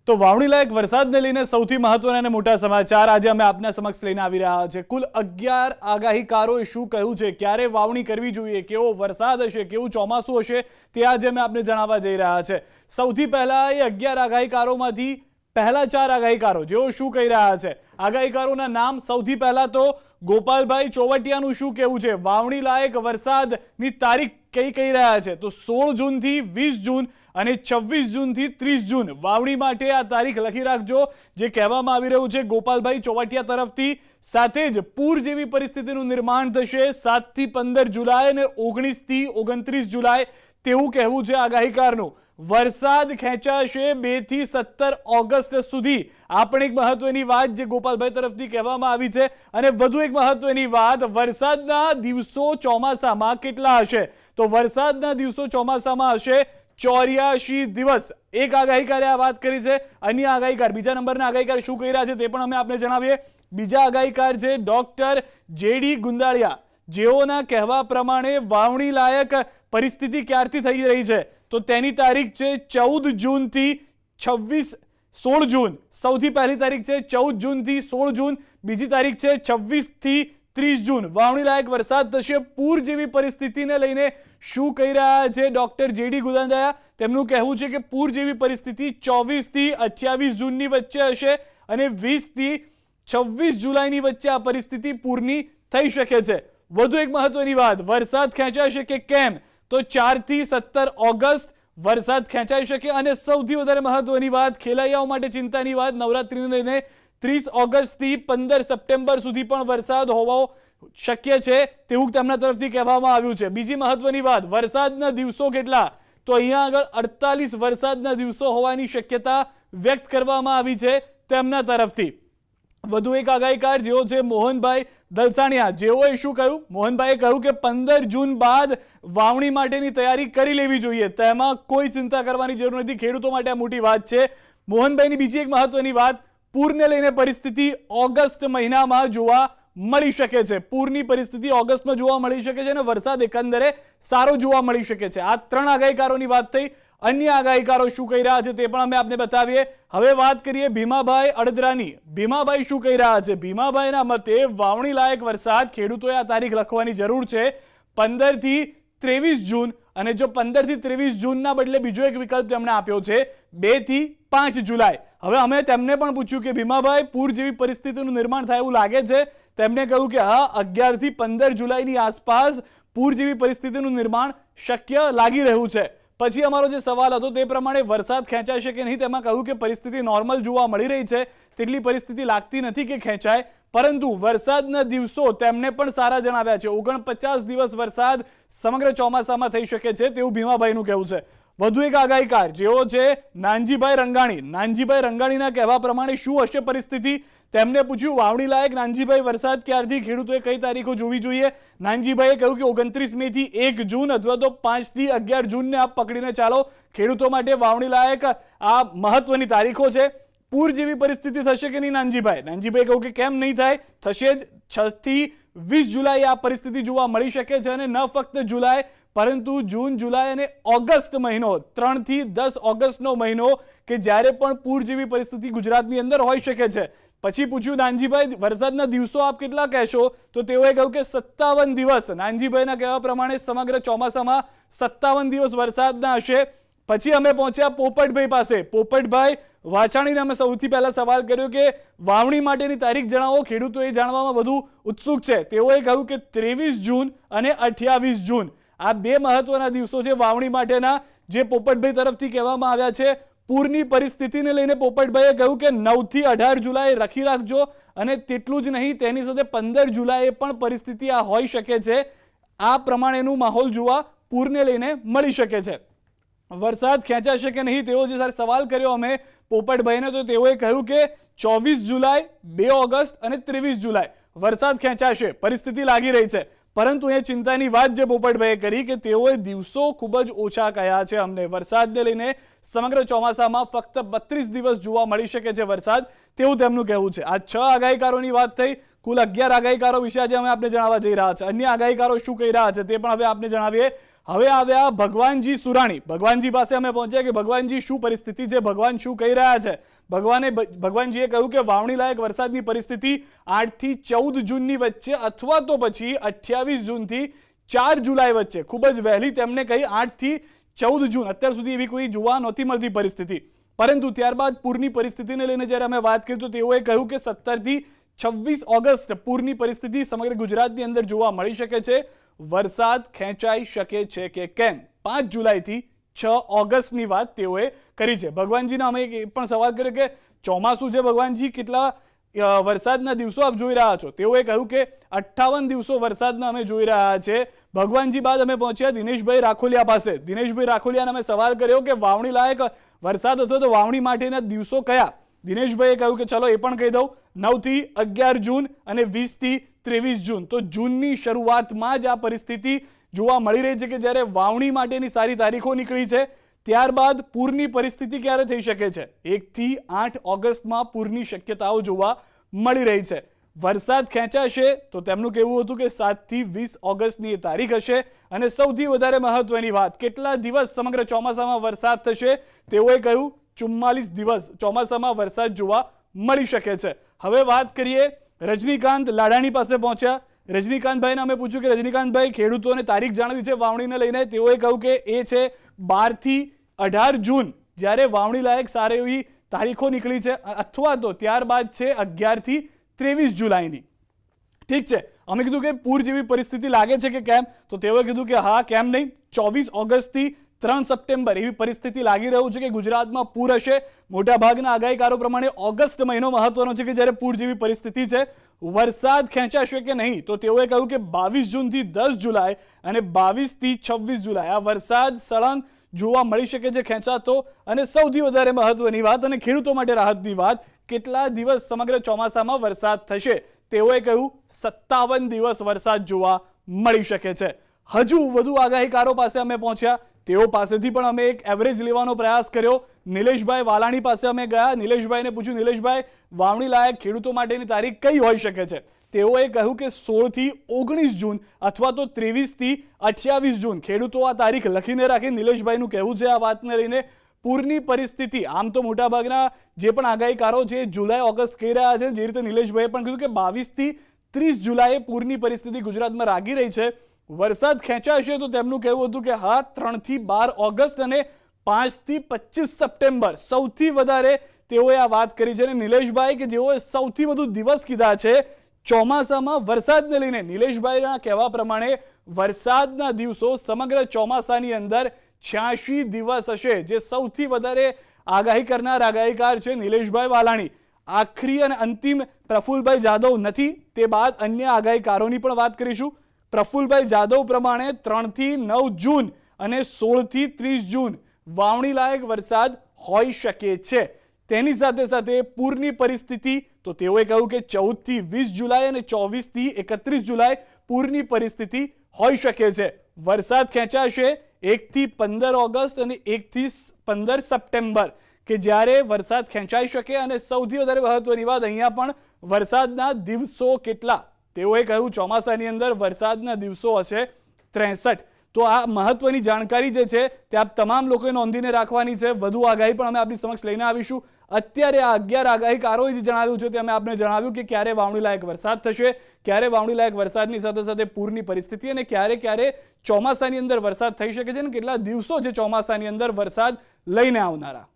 તો વાવણી લાયક વરસાદને લઈને સૌથી મહત્વના અને મોટા સમાચાર આજે અમે આપના સમક્ષ લઈને આવી રહ્યા છે। કુલ 11 આગાહીકારોએ શું કહ્યું છે, ક્યારે વાવણી કરવી જોઈએ, કેવો વરસાદ હશે, કેવું ચોમાસું હશે, તે આજે અમે આપને જણાવવા જઈ રહ્યા છે। સૌથી પહેલા એ 11 આગાહીકારોમાંથી પહેલા 4 આગાહીકારો જેઓ શું કહી રહ્યા છે। આગાહીકારોના નામ સૌથી પહેલા તો ગોપાલભાઈ ચોવટિયાનું શું કહેવું છે, વાવણી લાયક વરસાદની તારીખ કઈ કહી રહ્યા છે, તો 16 જૂનથી 20 જૂન અને 26 જૂનથી 30 જૂન વાવણી માટે આ તારીખ લખી રાખજો, જે કહેવામાં આવી રહ્યું છે ગોપાલભાઈ ચોવટિયા તરફથી। સાથે જ પૂર જેવી પરિસ્થિતિનું નિર્માણ થશે 7 થી 15 જુલાઈ અને 19 થી 29 જુલાઈ તેવું કહેવું છે આગાહીકારનું। વરસાદ ખેંચાશે 2 થી 17 ઓગસ્ટ સુધી। આ પણ એક મહત્વની વાત જે ગોપાલભાઈ તરફથી કહેવામાં આવી છે। અને વધુ એક મહત્વની વાત, વરસાદના દિવસો ચોમાસામાં કેટલા હશે, તો વરસાદના દિવસો ચોમાસામાં હશે 84 દિવસ। એક આગાહીકારે આ વાત કરી છે। અન્ય આગાહીકાર, બીજા નંબરના આગાહીકાર શું કહી રહ્યા છે તે પણ અમે આપને જણાવીએ। બીજા આગાહીકાર છે ડોક્ટર જેડી ગુંદાળિયા, જેઓના કહેવા પ્રમાણે વાવણી લાયક પરિસ્થિતિ ક્યારથી થઈ રહી છે, તો તેની તારીખ છે 14 જૂનથી 16 જૂન। સૌથી પહેલી તારીખ છે 14 જૂનથી 16 જૂન, બીજી તારીખ છે 26 થી 30 જૂન વાવણી લાયક વરસાદ થશે। પૂર જેવી પરિસ્થિતિને લઈને શું કહી રહ્યા છે ડોક્ટર જેડી ગુંદાળિયા, તેમનું કહેવું છે કે પૂર જેવી પરિસ્થિતિ 24 થી 28 જૂનની વચ્ચે હશે અને 20 થી 26 જુલાઈની વચ્ચે આ પરિસ્થિતિ પૂરની થઈ શકે છે। વધુ એક મહત્વની વાત, વરસાદ ખેંચાશે કે કેમ, તો 4 થી 17 ઓગસ્ટ વરસાદ ખેંચાઈ શકે। અને સૌથી વધારે મહત્વની વાત, ખેલૈયાઓ માટે ચિંતાની વાત, નવરાત્રીને લઈને 30 ઓગસ્ટ થી 15 સપ્ટેમ્બર સુધી પણ વરસાદ હોવો શક્ય છે તેવું તેમના તરફથી કહેવામાં આવ્યું છે। બીજી મહત્વની વાત, વરસાદના દિવસો કેટલા, તો અહીંયા આગળ 48 વરસાદના દિવસો હોવાની શક્યતા વ્યક્ત કરવામાં આવી છે તેમના તરફથી। વધુ એક આગાહીકાર જેઓ છે મોહનભાઈ દલસાણિયા, જેઓએ શું કહ્યું, મોહનભાઈએ કહ્યું કે 15 જૂન બાદ વાવણી માટેની તૈયારી કરી લેવી જોઈએ, તેમાં કોઈ ચિંતા કરવાની જરૂર નથી, ખેડૂતો માટે આ મોટી વાત છે। મોહનભાઈની બીજી એક મહત્વની વાત, પૂરને લઈને પરિસ્થિતિ ઓગસ્ટ મહિનામાં જોવા મળી શકે છે। પૂરની પરિસ્થિતિ ઓગસ્ટમાં જોવા મળી શકે છે અને વરસાદ એકંદરે સારો જોવા મળી શકે છે। આ 3 આગાહીકારોની વાત થઈ। અન્ય આગાહીકારો શું કહી રહ્યા છે તે પણ અમે આપને બતાવીએ। હવે વાત કરીએ ભીમાભાઈ અડદરાની। ભીમાભાઈ શું કહી રહ્યા છે, ભીમાભાઈના મતે વાવણી લાયક વરસાદ ખેડૂતોએ આ તારીખ લખવાની જરૂર છે 15 થી 23 જૂન, અને જો 15 થી 23 જૂનના બદલે બીજો એક વિકલ્પ તેમણે આપ્યો છે 2 થી 5 જુલાઈ। હવે અમે તેમને પણ પૂછ્યું કે ભીમાભાઈ, પૂર જેવી પરિસ્થિતિનું નિર્માણ થાય એવું લાગે છે? તેમણે કહ્યું કે હા, 11 થી 15 જુલાઈની આસપાસ પૂર જેવી પરિસ્થિતિનું નિર્માણ શક્ય લાગી રહ્યું છે। પછી અમારો જે સવાલ હતો તે પ્રમાણે વરસાદ ખેંચાશે કે નહીં, તેમાં કહ્યું કે પરિસ્થિતિ નોર્મલ જોવા મળી રહી છે, તેટલી પરિસ્થિતિ લાગતી નથી કે ખેંચાય, પરંતુ વરસાદના દિવસો તેમને પણ સારા જણાવ્યા છે। 49 દિવસ વરસાદ સમગ્ર ચોમાસામાં થઈ શકે છે તેવું ભીમાભાઈનું કહેવું છે। વધુ એક આગાહીકાર જેઓ છે નાનજીભાઈ રંગાણી। નાનજીભાઈ રંગાણીના કહેવા પ્રમાણે શું હશે પરિસ્થિતિ, તેમને પૂછ્યું વાવણી લાયક નાનજીભાઈ વરસાદ ક્યારથી, ખેડૂતોએ કઈ તારીખો જોવી જોઈએ। નાનજીભાઈએ કહ્યું કે 29 મે થી 1 જૂન અથવા તો 5 થી 11 જૂનને આપ પકડીને ચાલો, ખેડૂતો માટે વાવણી લાયક આ મહત્વની તારીખો છે। પૂર જેવી પરિસ્થિતિ થશે કે નહીં નાનજીભાઈ? નાનજીભાઈ કહ્યું કે કેમ નહીં થાય, થશે જ। 6 થી 20 જુલાઈ આ પરિસ્થિતિ જોવા મળી શકે છે, અને ન ફક્ત જુલાઈ પરંતુ જૂન, જુલાઈ અને ઓગસ્ટ મહિનો, 3 થી 10 ઓગસ્ટનો મહિનો કે જ્યારે પણ પૂર જેવી પરિસ્થિતિ ગુજરાતની અંદર હોઈ શકે છે। પછી પૂછ્યું નાનજીભાઈ, વરસાદના દિવસો આપ કેટલા કહેશો, તો તેઓએ કહ્યું કે 57 દિવસ। નાનજીભાઈના કહેવા પ્રમાણે સમગ્ર ચોમાસામાં 57 દિવસ વરસાદના હશે। પછી અમે પહોંચ્યા પોપટભાઈ પાસે। પોપટભાઈ વાછાણીને અમે સૌથી પહેલા સવાલ કર્યો કે વાવણી માટેની તારીખ જણાવો, ખેડૂતો એ જાણવામાં વધુ ઉત્સુક છે। તેઓએ કહ્યું કે 23 જૂન અને 28 જૂન આ 2 મહત્વના દિવસો છે વાવણી માટેના, જે પોપટભાઈ તરફથી કહેવામાં આવ્યા છે। પૂરની પરિસ્થિતિને લઈને પોપટભાઈએ કહ્યું કે 9 થી 18 જુલાઈ લખી રાખજો, અને તેટલું જ નહીં, તેની સાથે 15 જુલાઈએ પણ પરિસ્થિતિ આ હોઈ શકે છે। આ પ્રમાણેનું માહોલ જોવા પૂરને લઈને મળી શકે છે। વરસાદ ખેંચાશે કે નહીં તેવો જે સવાલ કર્યો અમે પોપટભાઈને, તો તેઓએ કહ્યું કે 24 જુલાઈ, 2 ઓગસ્ટ અને 23 જુલાઈ વરસાદ ખેંચાશે, પરિસ્થિતિ લાગી રહી છે। પરંતુ એ ચિંતાની વાત જે પોપટભાઈએ કરી કે તેઓએ દિવસો ખૂબ જ ઓછા કહ્યા છે અમને, વરસાદને લઈને સમગ્ર ચોમાસામાં ફક્ત 32 દિવસ જોવા મળી શકે છે વરસાદ, તેવું તેમનું કહેવું છે। આ 6 આગાહીકારોની વાત થઈ। કુલ 11 આગાહીકારો વિશે આજે અમે આપને જણાવવા જઈ રહ્યા છે। અન્ય આગાહીકારો શું કહી રહ્યા છે તે પણ હવે આપને જણાવીએ। હવે આવ્યા ભગવાનજી સુરાણી. ભગવાનજી પાસે અમે પહોંચ્યા કે ભગવાનજી શું પરિસ્થિતિ છે, ભગવાન શું કહી રહ્યા છે. ભગવાનજીએ કહ્યું કે વાવણી લાયક વરસાદની પરિસ્થિતિ 8 થી 14 જૂનની વચ્ચે અથવા તો પછી 28 જૂનથી 4 જુલાઈ વચ્ચે. ખૂબ જ વહેલી તેમણે કહી 8 થી 14 જૂન. અત્યાર સુધી એવી કોઈ જોવા નહોતી મળતી પરિસ્થિતિ. પરંતુ ત્યારબાદ પૂરની પરિસ્થિતિને લઈને જ્યારે અમે વાત કરી તો તેઓએ કહ્યું કે 17 થી 26 ઓગસ્ટ પૂરની પરિસ્થિતિ સમગ્ર ગુજરાતની અંદર જોવા મળી શકે છે. વરસાદ ખેંચાઈ શકે છે કે કેમ? 5 જુલાઈથી 6 ઓગસ્ટની વાત તેઓએ કરી છે. ભગવાનજીને અમે એ પણ સવાલ કર્યો કે ચોમાસું છે ભગવાનજી, કેટલા વરસાદના દિવસો આપ જોઈ રહ્યા છો? તેઓએ કહ્યું કે 58 દિવસો વરસાદના અમે જોઈ રહ્યા છે. ભગવાનજી બાદ અમે પહોંચ્યા દિનેશભાઈ રાખોલિયા પાસે. દિનેશભાઈ રાખોલિયાને અમે સવાલ કર્યો કે વાવણી લાયક વરસાદ હતો તો વાવણી માટેના દિવસો કયા? દિનેશભાઈએ કહ્યું કે ચલો એ પણ કહી દઉં, 9 થી 11 જૂન અને 20 થી 23 જૂન. તો જૂનની શરૂઆતમાં જ આ પરિસ્થિતિ જોવા મળી રહી છે કે જ્યારે વાવણી માટેની સારી તારીખો નીકળી છે, ત્યારબાદ પૂરની પરિસ્થિતિ ક્યારે થઈ શકે છે? 1 થી 8 ઓગસ્ટમાં પૂરની શક્યતાઓ જોવા મળી રહી છે. વરસાદ ખેંચાશે તો તેમનું કહેવું હતું કે 7 થી 20 ઓગસ્ટની એ તારીખ હશે. અને સૌથી વધારે મહત્વની વાત, કેટલા દિવસ સમગ્ર ચોમાસામાં વરસાદ થશે? તેઓએ કહ્યું 44 દિવસ ચોમાસામાં વરસાદ જોવા મળી શકે છે. હવે વાત કરીએ, રજનીકાંત લાડાણી પાસે પહોંચ્યા. રજનીકાંતભાઈને અમે પૂછ્યું કે રજનીકાંતભાઈ, ખેડૂતોને તારીખ જાણવી છે વાવણીને લઈને. તેઓએ કહ્યું કે એ છે 12 થી 18 જૂન, જ્યારે વાવણી લાયક સારી એવી તારીખો નીકળી છે, અથવા તો ત્યારબાદ છે 11 થી 23 જુલાઈની. ઠીક છે, અમે કીધું કે પૂર જેવી પરિસ્થિતિ લાગે છે કે કેમ? તો તેઓએ કીધું કે હા, કેમ નહીં. 24 ઓગસ્ટથી 3 સપ્ટેમ્બર એવી પરિસ્થિતિ લાગી રહ્યું છે કે ગુજરાતમાં પૂર હશે. મોટાભાગના આગાહીકારો પ્રમાણે ઓગસ્ટ મહિનો મહત્વનો છે કે જ્યારે પૂર જેવી પરિસ્થિતિ છે. વરસાદ ખેંચાશે કે નહીં? તો તેઓએ કહ્યું કે 22 જૂનથી 10 જુલાઈ અને 22 થી 26 જુલાઈ આ વરસાદ સળંગ જોવા મળી શકે છે ખેંચાતો. અને સૌથી વધારે મહત્વની વાત અને ખેડૂતો માટે રાહતની વાત, કેટલા દિવસ સમગ્ર ચોમાસામાં વરસાદ થશે? તેઓએ કહ્યું 57 દિવસ વરસાદ જોવા મળી શકે છે. હજુ વધુ આગાહીકારો પાસે અમે પહોંચ્યા. તેઓ પાસેથી પણ અમે એક એવરેજ લેવાનો પ્રયાસ કર્યો. નિલેશભાઈ વાલાણી પાસે અમે ગયા. નિલેશભાઈને પૂછ્યું, નિલેશભાઈ, વાવણી લાયક ખેડૂતો માટેની તારીખ કઈ હોઈ શકે છે? તેઓએ કહ્યું કે 16 થી 19 જૂન અથવા તો 23 થી 28 જૂન. ખેડૂતો આ તારીખ લખીને રાખી. નિલેશભાઈનું કહેવું છે આ વાતને લઈને પૂરની પરિસ્થિતિ, આમ તો મોટાભાગના જે પણ આગાહીકારો છે જુલાઈ ઓગસ્ટ કહી રહ્યા છે, જે રીતે નિલેશભાઈએ પણ કીધું કે 22 થી 30 જુલાઈએ પૂરની પરિસ્થિતિ ગુજરાતમાં લાગી રહી છે. વરસાદ ખેંચાશે તો તેમનું કહેવું હતું કે હા, 3 થી 12 ઓગસ્ટ અને 5 થી 25 સપ્ટેમ્બર સૌથી વધારે તેઓએ આ વાત કરી છે. અને નિલેશભાઈ કે જેઓએ સૌથી વધુ દિવસ કીધા છે ચોમાસામાં વરસાદને લઈને, નિલેશભાઈના કહેવા પ્રમાણે વરસાદના દિવસો સમગ્ર ચોમાસાની અંદર 86 દિવસ હશે. જે સૌથી વધારે આગાહી કરનાર આગાહીકાર છે નિલેશભાઈ વાલાણી. આખરી અને અંતિમ પ્રફુલભાઈ જાદવ નથી. તે બાદ અન્ય આગાહીકારોની પણ વાત કરીશું. પ્રફુલભાઈ જાદવ પ્રમાણે 3 થી 9 જૂન અને 16 થી 30 જૂન વાવણી લાયક વરસાદ હોઈ શકે છે. તેની સાથે સાથે પૂરની પરિસ્થિતિ, તો તેઓએ કહ્યું કે 14 થી 20 જુલાઈ અને 24 થી 31 જુલાઈ પૂરની પરિસ્થિતિ હોઈ શકે છે. વરસાદ ખેંચાશે 1 થી 15 ઓગસ્ટ અને 1 થી 15 સપ્ટેમ્બર કે જ્યારે વરસાદ ખેંચાઈ શકે. અને સૌથી વધારે મહત્વની વાત, અહીંયા પણ વરસાદના દિવસો કેટલા? તેઓએ કહ્યું ચોમાસાની અંદર વરસાદના દિવસો હશે 63. તો આ મહત્વની જાણકારી જે છે તે આપ તમામ લોકોએ નોંધીને રાખવાની છે. વધુ આગાહી પણ અમે આપની સમક્ષ લઈને આવીશું. અત્યારે આ 11 આગાહીકારોએ જે જણાવ્યું છે તે અમે આપને જણાવ્યું કે ક્યારે વાવણી લાયક વરસાદ થશે, ક્યારે વાવણી લાયક વરસાદની સાથે સાથે પૂરની પરિસ્થિતિ, અને ક્યારે ચોમાસાની અંદર વરસાદ થઈ શકે છે અને કેટલા દિવસો છે ચોમાસાની અંદર વરસાદ લઈને આવનારા.